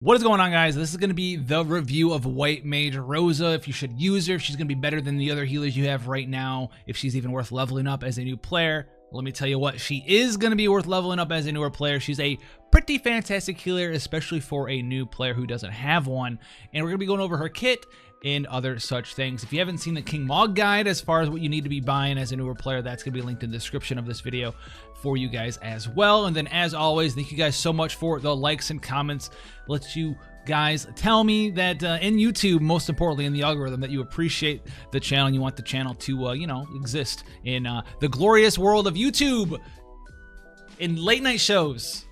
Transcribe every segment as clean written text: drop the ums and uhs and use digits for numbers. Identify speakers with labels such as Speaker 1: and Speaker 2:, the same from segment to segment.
Speaker 1: What is going on, guys? This is going to be the review of White Mage Rosa. If you should use her, if she's going to be better than the other healers you have right now, if she's even worth leveling up as a new player. Let me tell you what, she is going to be worth leveling up as a newer player. She's a pretty fantastic healer, especially for a new player who doesn't have one. And we're going to be going over her kit and other such things. If you haven't seen the King Mog guide as far as what you need to be buying as a newer player, that's going to be linked in the description of this video for you guys as well. And then as always, thank you guys so much for the likes and comments. Let you guys tell me that in YouTube, most importantly in the algorithm, that you appreciate the channel and you want the channel to you know, exist in the glorious world of YouTube in late night shows.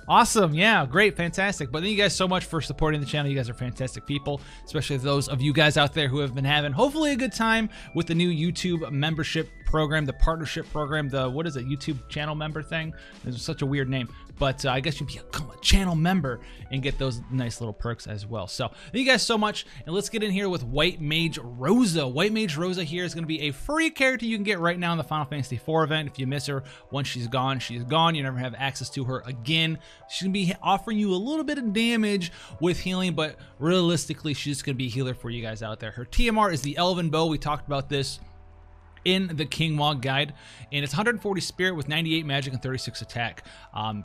Speaker 1: Awesome. Yeah, great, fantastic. But thank you guys so much for supporting the channel. You guys are fantastic people, especially those of you guys out there who have been having hopefully a good time with the new YouTube membership program, the partnership program, the, what is it, YouTube channel member thing? It's such a weird name, but I guess you become a channel member and get those nice little perks as well. So thank you guys so much, and let's get in here with White Mage Rosa. White Mage Rosa here is going to be a free character you can get right now in the Final Fantasy IV event. If you miss her, once she's gone, she's gone. You never have access to her again. She's going to be offering you a little bit of damage with healing, but realistically, she's just going to be a healer for you guys out there. Her TMR is the Elven Bow. We talked about this in the King Mog guide, and it's 140 spirit with 98 magic and 36 attack.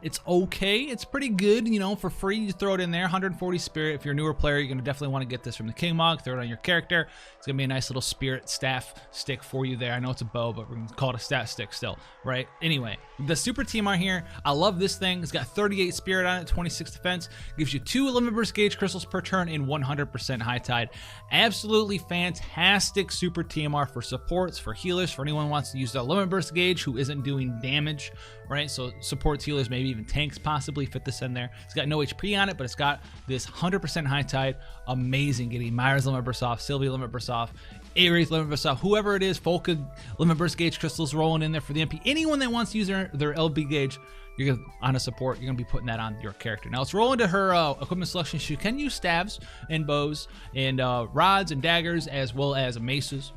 Speaker 1: It's okay, it's pretty good, you know, for free. You throw it in there. 140 spirit. If you're a newer player, you're gonna definitely want to get this from the King Mog. Throw it on your character. It's gonna be a nice little spirit staff stick for you there. I know it's a bow, but we're gonna call it a staff stick still, right? Anyway, the super TMR here, I love this thing. It's got 38 spirit on it, 26 defense, gives you 2 limit burst gauge crystals per turn and 100% high tide. Absolutely fantastic super TMR for supports, for healers, for anyone who wants to use the limit burst gauge who isn't doing damage, right? So supports, healers, maybe even tanks possibly fit this in there. It's got no HP on it, but it's got this 100% high tide. Amazing. Getting Myra's limit burst off, Sylvia limit burst off, Ares limit burst off, whoever it is, Volca limit burst gauge crystals rolling in there for the MP. Anyone that wants to use their LB gauge, you're gonna, on a support, you're gonna be putting that on your character. Now let's roll into her equipment selection. She can use staves and bows and rods and daggers, as well as maces.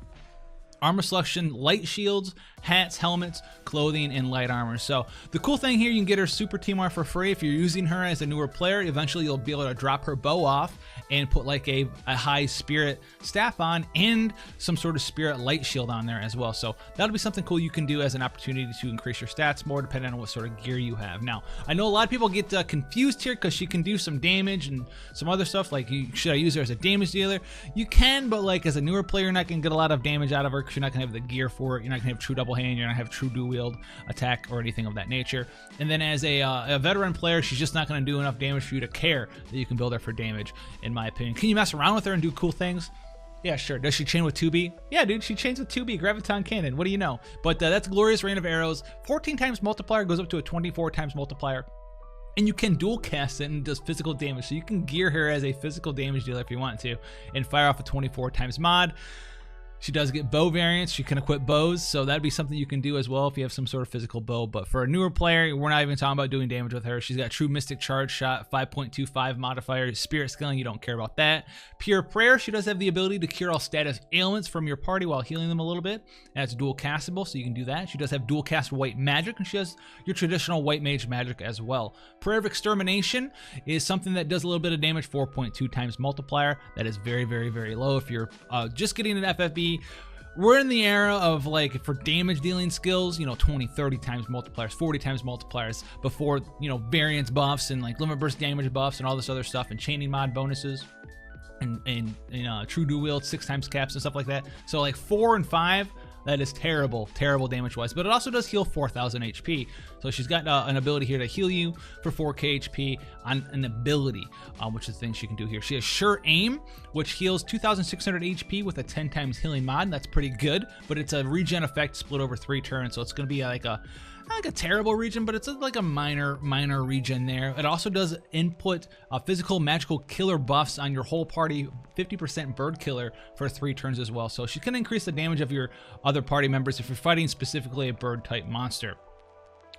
Speaker 1: Armor selection, light shields, hats, helmets, clothing, and light armor. So the cool thing here, you can get her super TMR for free. If you're using her as a newer player, eventually you'll be able to drop her bow off and put like a high spirit staff on and some sort of spirit light shield on there as well. So that'll be something cool you can do as an opportunity to increase your stats more, depending on what sort of gear you have. Now, I know a lot of people get confused here because she can do some damage and some other stuff, like should I use her as a damage dealer? You can, but like as a newer player, you're not gonna get a lot of damage out of her, you're not gonna have the gear for it. You're not gonna have true double hand. You're not gonna have true dual wield attack or anything of that nature. And then as a veteran player, she's just not gonna do enough damage for you to care that you can build her for damage, in my opinion. Can you mess around with her and do cool things? Yeah, sure. Does she chain with 2B? Yeah, dude, she chains with 2B, Graviton Cannon. What do you know? But that's Glorious Rain of Arrows. 14 times multiplier, goes up to a 24 times multiplier. And you can dual cast it and does physical damage. So you can gear her as a physical damage dealer if you want to and fire off a 24 times mod. She does get bow variants. She can equip bows, so that'd be something you can do as well if you have some sort of physical bow. But for a newer player, we're not even talking about doing damage with her. She's got true mystic charge shot, 5.25 modifier, spirit scaling, you don't care about that. Pure prayer, she does have the ability to cure all status ailments from your party while healing them a little bit. And it's dual castable, so you can do that. She does have dual cast white magic, and she has your traditional white mage magic as well. Prayer of extermination is something that does a little bit of damage, 4.2 times multiplier. That is very, very, very low if you're just getting an FFBE. We're in the era of, like, for damage dealing skills, you know, 20, 30 times multipliers, 40 times multipliers before, you know, variance buffs and like limit burst damage buffs and all this other stuff, and chaining mod bonuses and true dual wield 6 times caps and stuff like that. So like 4 and 5, that is terrible damage wise, but it also does heal 4,000 HP. So she's got an ability here to heal you for 4k HP on an ability, which is the thing she can do here. She has Sure Aim, which heals 2,600 HP with a 10 times healing mod, and that's pretty good, but it's a regen effect split over 3 turns, so it's going to be like a, not like a terrible regen, but it's like a minor regen there. It also does input physical magical killer buffs on your whole party, 50% bird killer for 3 turns as well. So she can increase the damage of your other party members if you're fighting specifically a bird type monster.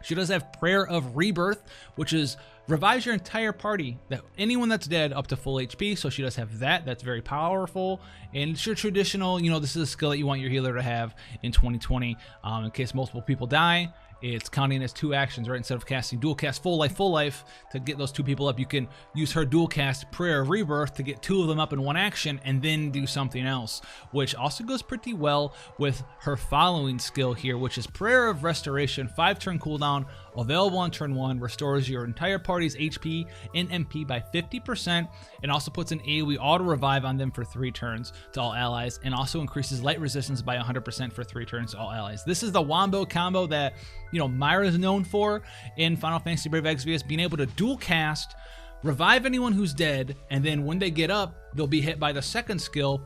Speaker 1: She does have Prayer of Rebirth, which is revives your entire party, that anyone that's dead up to full HP. So she does have that. That's very powerful, and it's your traditional, you know, this is a skill that you want your healer to have in 2020 in case multiple people die. it's counting as 2 actions, right? Instead of casting dual cast full life to get those 2 people up, you can use her dual cast Prayer of Rebirth to get 2 of them up in 1 action and then do something else, which also goes pretty well with her following skill here, which is Prayer of Restoration, 5-turn cooldown, available on turn 1, restores your entire party's HP and MP by 50%, and also puts an AoE auto revive on them for 3 turns to all allies, and also increases light resistance by 100% for 3 turns to all allies. This is the wombo combo that, you know, Myra is known for in Final Fantasy Brave Exvius, being able to dual cast, revive anyone who's dead, and then when they get up, they'll be hit by the second skill,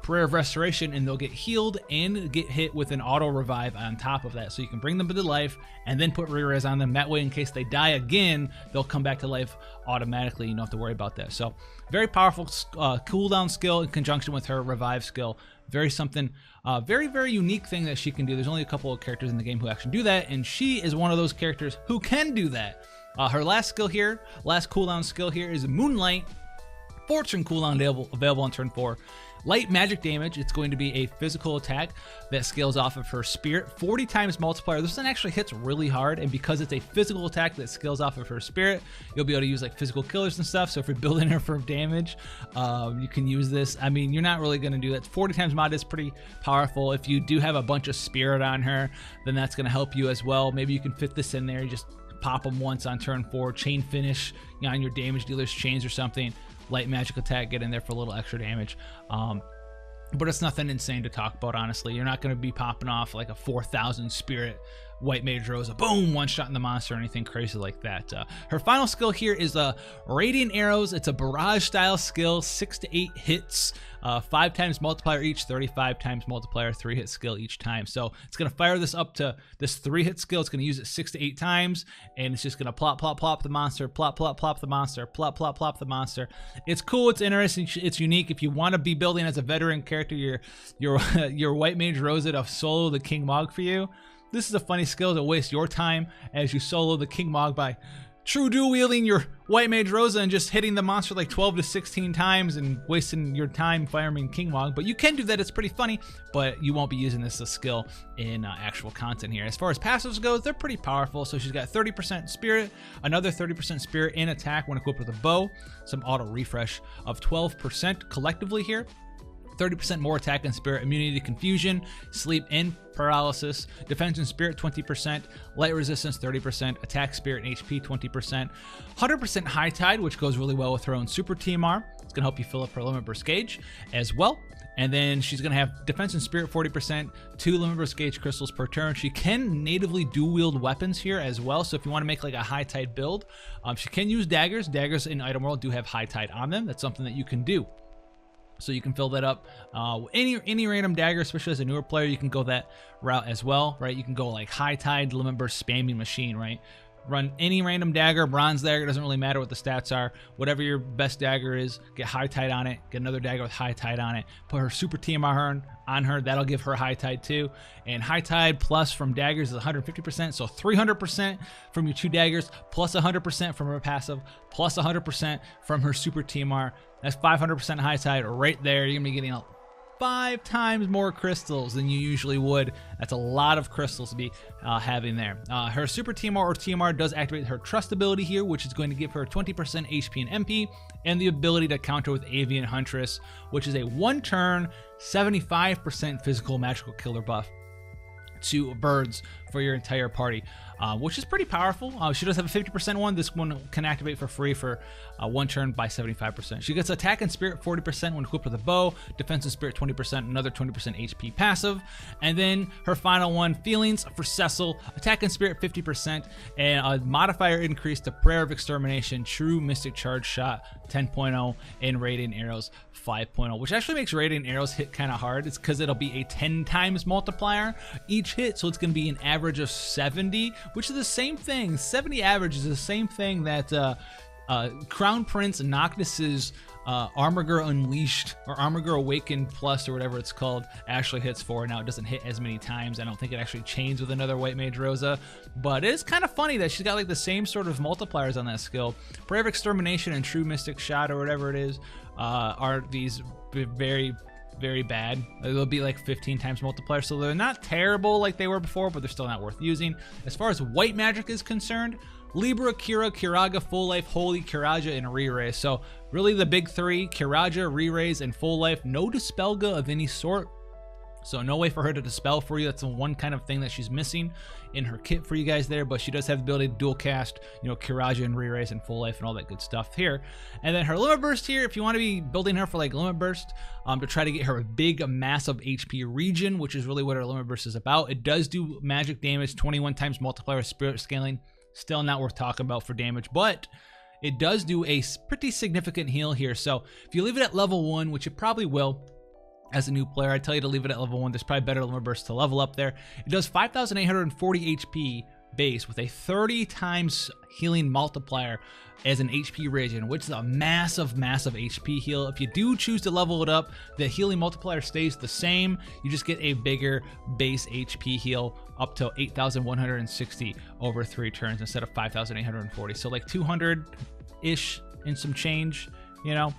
Speaker 1: Prayer of Restoration, and they'll get healed and get hit with an auto revive on top of that. So you can bring them to life and then put reraise on them. That way, in case they die again, they'll come back to life automatically. You don't have to worry about that. So very powerful cooldown skill in conjunction with her revive skill. Very unique thing that she can do. There's only a couple of characters in the game who actually do that, and she is one of those characters who can do that. Her last skill here, last cooldown skill here, is Moonlight. 4-turn cooldown available on turn 4. Light magic damage, it's going to be a physical attack that scales off of her spirit. 40 times multiplier. This one actually hits really hard, and because it's a physical attack that scales off of her spirit, you'll be able to use like physical killers and stuff. So if you're building her for damage, you can use this. I mean, you're not really going to do that. 40 times mod is pretty powerful. If you do have a bunch of spirit on her, then that's going to help you as well. Maybe you can fit this in there. You just pop them once on turn 4, chain finish, you know, on your damage dealer's chains or something. Light magic attack, get in there for a little extra damage. But it's nothing insane to talk about, honestly. You're not going to be popping off like a 4,000 spirit White Mage Rosa, boom, 1-shot in the monster or anything crazy like that. Her final skill here is Radiant Arrows. It's a barrage style skill, 6 to 8 hits, 5 times multiplier each, 35 times multiplier, 3-hit skill each time. So it's going to fire this up to this 3-hit skill. It's going to use it 6 to 8 times, and it's just going to plop, plop, plop the monster, plop, plop, plop the monster, plop, plop, plop the monster. It's cool, it's interesting, it's unique. If you want to be building as a veteran character, your White Mage Rosa to solo the King Mog for you, this is a funny skill to waste your time as you solo the King Mog by true dual wielding your White Mage Rosa and just hitting the monster like 12 to 16 times and wasting your time firing King Mog. But you can do that, it's pretty funny, but you won't be using this as a skill in actual content here. As far as passives goes, they're pretty powerful. So she's got 30% spirit, another 30% spirit in attack when equipped with a bow, some auto refresh of 12% collectively here. 30% more attack and spirit, immunity to confusion, sleep and paralysis, defense and spirit 20%, light resistance 30%, attack, spirit and HP 20%, 100% high tide, which goes really well with her own super TMR. It's gonna help you fill up her limit burst gauge as well. And then she's gonna have defense and spirit 40%, 2 limit burst gauge crystals per turn. She can natively dual wield weapons here as well. So if you want to make like a high tide build, she can use daggers. Daggers in item world do have high tide on them. That's something that you can do. So you can fill that up. Any random dagger, especially as a newer player, you can go that route as well, right? You can go like high tide, limit burst, spamming machine, right? Run any random dagger, bronze dagger, doesn't really matter what the stats are. Whatever your best dagger is, get high tide on it, get another dagger with high tide on it, put her super TMR on her, that'll give her high tide too. And high tide plus from daggers is 150%, so 300% from your 2 daggers, plus 100% from her passive, plus 100% from her super TMR. That's 500% high tide right there. You're gonna be getting 5 times more crystals than you usually would. That's a lot of crystals to be having there. Her super TMR or TMR does activate her trust ability here, which is going to give her 20% HP and MP, and the ability to counter with Avian Huntress, which is a 1-turn 75% physical magical killer buff to birds for your entire party, which is pretty powerful. She does have a 50% one. This one can activate for free for 1 turn by 75%. She gets attack and spirit 40% when equipped with a bow, defense and spirit 20%, another 20% HP passive. And then her final one, feelings for Cecil, attack and spirit 50%, and a modifier increase to Prayer of Extermination, true mystic charge shot 10.0, and radiant arrows 5.0, which actually makes radiant arrows hit kind of hard. It's because it'll be a 10 times multiplier each hit, so it's going to be an average of 70, which is the same thing. 70 average is the same thing that Crown Prince Noctis's Armor Girl Unleashed or Armor Girl Awakened Plus or whatever it's called actually hits for. Now it doesn't hit as many times. I don't think it actually chains with another White Mage Rosa, but it is kind of funny that she's got like the same sort of multipliers on that skill. Prayer of Extermination and True Mystic Shot or whatever it is are these very very bad. It'll be like 15 times multiplier, so they're not terrible like they were before, but they're still not worth using. As far as white magic is concerned, Libra, Kira, Kiraga, Full Life, Holy, Kiraja, and Reraise. So really the big three, Kiraja, Reraise, and Full Life. No Dispelga of any sort. So no way for her to dispel for you. That's the one kind of thing that she's missing in her kit for you guys there, but she does have the ability to dual cast, you know, Kiraja and Reraise and Full Life and all that good stuff here. And then her Limit Burst here, if you want to be building her for like Limit Burst, to try to get her a big, massive HP region, which is really what her Limit Burst is about. It does do magic damage, 21 times multiplier spirit scaling. Still not worth talking about for damage, but it does do a pretty significant heal here. So if you leave it at level 1, which it probably will, as a new player, I tell you to leave it at level 1. There's probably better Limit Burst to level up there. It does 5,840 HP base with a 30 times healing multiplier as an HP region, which is a massive, massive HP heal. If you do choose to level it up, the healing multiplier stays the same. You just get a bigger base HP heal up to 8,160 over 3 turns instead of 5,840. So like 200-ish and some change, you know,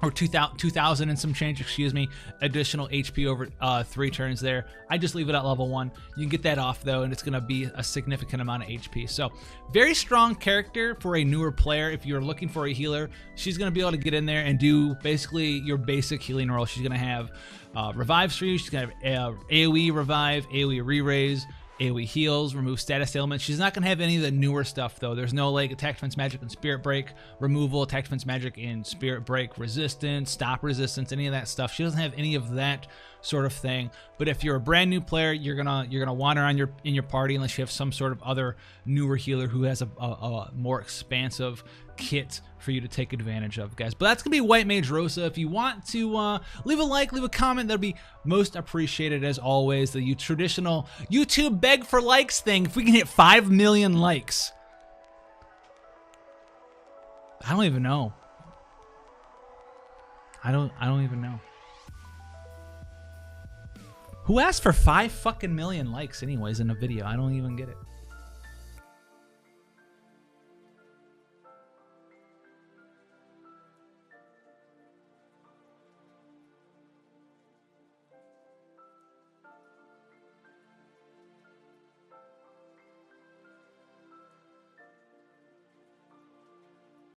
Speaker 1: or 2,000 and some change, excuse me, additional HP over 3 turns there. I just leave it at level 1. You can get that off though, and it's gonna be a significant amount of HP. So very strong character for a newer player. If you're looking for a healer, she's gonna be able to get in there and do basically your basic healing role. She's gonna have revives for you. She's gonna have AoE revive, AoE re-raise, AoE heals, remove status ailments. She's not going to have any of the newer stuff though. There's no like attack defense magic and spirit break removal, attack defense magic and spirit break resistance, stop resistance, any of that stuff. She doesn't have any of that sort of thing. But if you're a brand new player, you're gonna want her in your party unless you have some sort of other newer healer who has a more expansive kit for you to take advantage of, guys. But that's gonna be White Mage Rosa. If you want to leave a like, leave a comment, that'd be most appreciated as always. The traditional YouTube beg for likes thing. If we can hit 5 million likes, I don't even know. I don't even know. Who asked for 5 fucking million likes anyways in a video? I don't even get it.